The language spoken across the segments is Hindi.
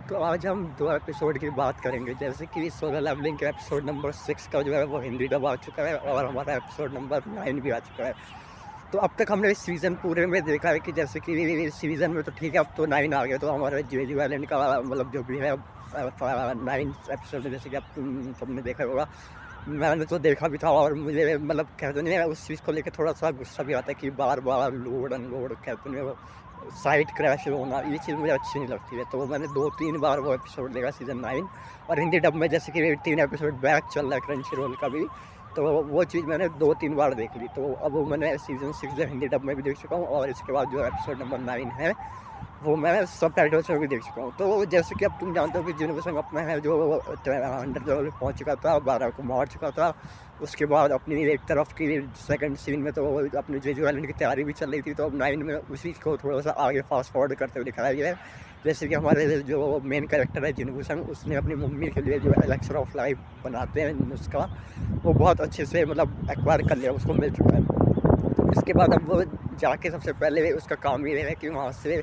तो आज हम 2 एपिसोड की बात करेंगे, जैसे कि सोलर लेवलिंग के एपिसोड नंबर 6 का जो है वो हिंदी डब आ चुका है और हमारा एपिसोड नंबर 9 भी आ चुका है। तो अब तक हमने इस सीज़न पूरे में देखा है कि जैसे कि सीज़न में तो ठीक है, अब तो 9 आ गया, तो हमारा जेजू आइलैंड का मतलब जो भी है 9 एपिसोड, जैसे कि अब तुम सबने देखा होगा। मैंने तो देखा भी था और मुझे मतलब कहते नहीं है, उस चीज़ को लेकर थोड़ा सा गुस्सा भी आता है कि बार बार लोड अनलोड कहते नहीं वो साइट क्रैश होना, ये चीज़ मुझे अच्छी नहीं लगती है। तो मैंने 2-3 बार वो एपिसोड देखा सीज़न 9, और हिंदी डब में जैसे कि 3 एपिसोड बैक चल रहा है क्रंची रोल का भी, तो वो चीज़ मैंने 2-3 बार देख ली। तो अब मैंने सीज़न 6 जो हिंदी डब में भी देख चुका हूँ, और इसके बाद जो एपिसोड नंबर 9 है वो मैं सब टाइटल्स में भी देख चुका हूँ। तो जैसे कि अब तुम जानते हो कि जिनोविसन अपना है जो 100 लेवल पहुँच चुका था, 12 को मार चुका था। उसके बाद अपनी एक तरफ की सेकंड सीन में तो अपनी जेजू आइलैंड की तैयारी भी चल रही थी, तो अब 9 में उसी को थोड़ा सा आगे फास्ट फॉरवर्ड करते हुए दिखाया गया है। जैसे कि हमारे जो मेन कैरेक्टर है जिनोविसन, उसने अपनी मम्मी के लिए जो एलेक्सर ऑफ लाइफ बनाते हैं उसका, वो बहुत अच्छे से मतलब एक्वायर कर लिया, उसको मिल चुका है। इसके बाद अब वो जाके सबसे पहले उसका काम ये है कि वहाँ से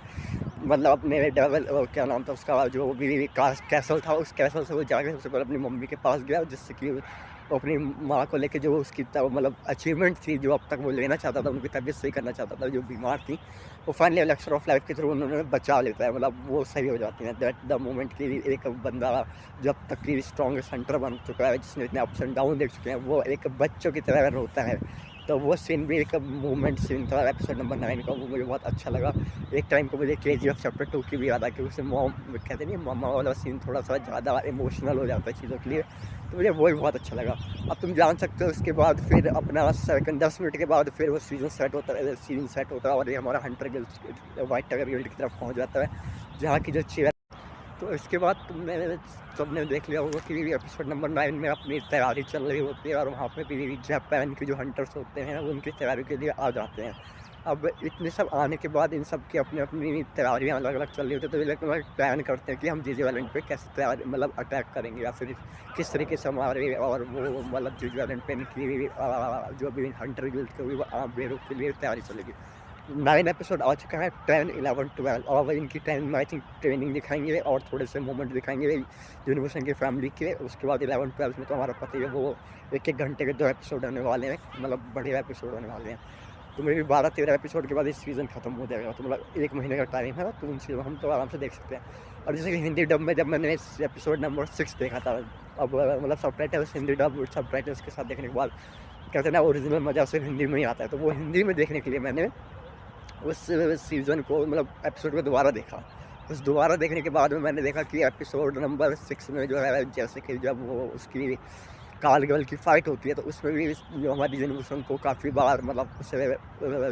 मतलब अपने डेवल क्या नाम था उसका, जो भी कैसल था, उस कैसल से वो जाके सबसे पहले अपनी मम्मी के पास गया, जिससे कि वो अपनी माँ को लेके जो उसकी मतलब अचीवमेंट थी जो अब तक वो लेना चाहता था, उनकी तबीयत सही करना चाहता था, जो बीमार थी, वो फाइनली एलेक्सर ऑफ लाइफ के थ्रू उन्होंने बचा लेता है, मतलब वो सही हो जाती है। दैट द मोमेंट की एक बंदा जब तक की स्ट्रॉन्गेस्ट हंटर बन चुका है, जिसने इतने अप्स एंड डाउन देख चुके हैं, वो एक बच्चों की तरह रोता है। तो वो सीन भी एक मूवमेंट सीन था एपिसोड नंबर 9 का, वो मुझे बहुत अच्छा लगा। एक टाइम को मुझे KGF चैप्टर 2 की भी याद आ कि उससे मॉम कहते नहीं मामा वाला सीन थोड़ा सा ज़्यादा इमोशनल हो जाता है चीज़ों के लिए, तो मुझे वो भी बहुत अच्छा लगा। अब तुम जान सकते हो उसके बाद फिर अपना सेकंड 10 मिनट के बाद फिर वो सीजन सेट होता है और ये हमारा Hunter guild white tiger guild की तरफ पहुँच जाता है, जहाँ की जो चीज़। तो इसके बाद तुमने सबने देख लिया होगा कि एपिसोड नंबर 9 में अपनी तैयारी चल रही होती है, और वहाँ पे भी जापान के जो हंटर्स होते हैं वो उनकी तैयारी के लिए आ जाते हैं। अब इतने सब आने के बाद इन सब की अपनी अपनी तैयारियाँ अलग अलग चल रही होती है, तो ये लोग प्लान करते हैं कि हम जेजू आइलैंड पे कैसे तैयारी मतलब अटैक करेंगे, या फिर किस तरीके से हमारे और वो मतलब जेजू आइलैंड पे की जो भी हंटर गिल्ड के लिए तैयारी चलेगी। 9 एपिसोड आ चुका है, 10, 11, 12, और इनकी 10 आई थिंक ट्रेनिंग दिखाएंगे और थोड़े से मोमेंट दिखाएंगे यूनिवर्सन की फैमिली के। उसके बाद 11, 12 में तो हमारा पता है वो 1-1 घंटे के 2 एपिसोड आने वाले हैं, मतलब बढ़िया एपिसोड आने वाले हैं। तो मेरे भी 12-13 एपिसोड के बाद इस सीज़न खत्म हो जाएगा, तो मतलब 1 महीने का टाइम है ना, तो उन हम तो आराम से देख सकते हैं। और जैसे कि हिंदी डब में जब मैंने इस एपिसोड नंबर 6 देखा था, अब मतलब सब टाइटल्स हिंदी डब सब टाइटल्स के साथ देखने के बाद कहते हैं ना ओरिजिनल मज़ा सिर्फ हिंदी में ही आता है, तो वो हिंदी में देखने के लिए मैंने उस सीज़न को मतलब एपिसोड को दोबारा देखा। उस दोबारा देखने के बाद में मैंने देखा कि एपिसोड नंबर 6 में जो है, जैसे कि जब वो उसकी कारगिल की फ़ाइट होती है, तो उसमें भी जो हमारी जनरेशन को काफ़ी बार मतलब उसे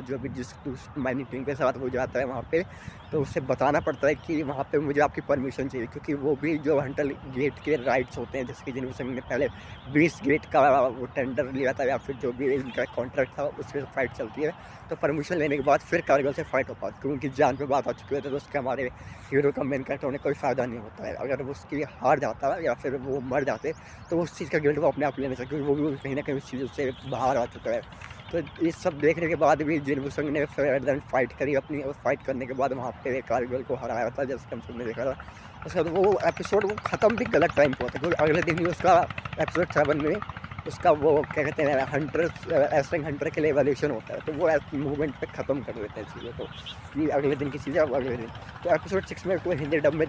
जो भी जिस माइनिंग टीम के साथ वो जाता है वहाँ पे, तो उसे बताना पड़ता है कि वहाँ पे मुझे आपकी परमिशन चाहिए, क्योंकि वो भी जो हंटर गेट के राइट्स होते हैं, जैसे कि जनरेशन ने पहले 20 गेट का वो टेंडर लिया था, या फिर जो भी इनका कॉन्ट्रैक्ट था उससे फाइट चलती है, तो परमिशन लेने के बाद फिर कारगिल से फाइट हो पाती, क्योंकि उनकी जान पे बात आ चुकी होती है, तो उसके हमारे हीरो का मेन कैरेक्टर होने कोई फ़ायदा नहीं होता है। अगर वो उसकी हार जाता है या फिर वो मर जाते, तो उस चीज़ का गिल्ट वो अपने आप लेने सकते, क्योंकि वो भी कहीं ना कहीं उस चीज़ से बाहर आ चुका है। तो ये सब देखने के बाद भी जिनवुसन ने फिर फाइट करी अपनी, और फाइट करने के बाद वहाँ पे कारगिल को हराया था, जैसे हम सबने देखा था। उसके बाद वो एपिसोड वो ख़त्म भी गलत टाइम पर होता है, क्योंकि अगले दिन ही उसका एपिसोड 7 में उसका वो क्या कहते हैं हंटर एसरंग हंटर के लिए एवोल्यूशन होता है, तो वो मूवमेंट पे ख़त्म कर देते हैं चीज़ों को कि अगले दिन की चीज़ें अब अगले दिन। तो एपिसोड 6 में कोई हिंदी डब में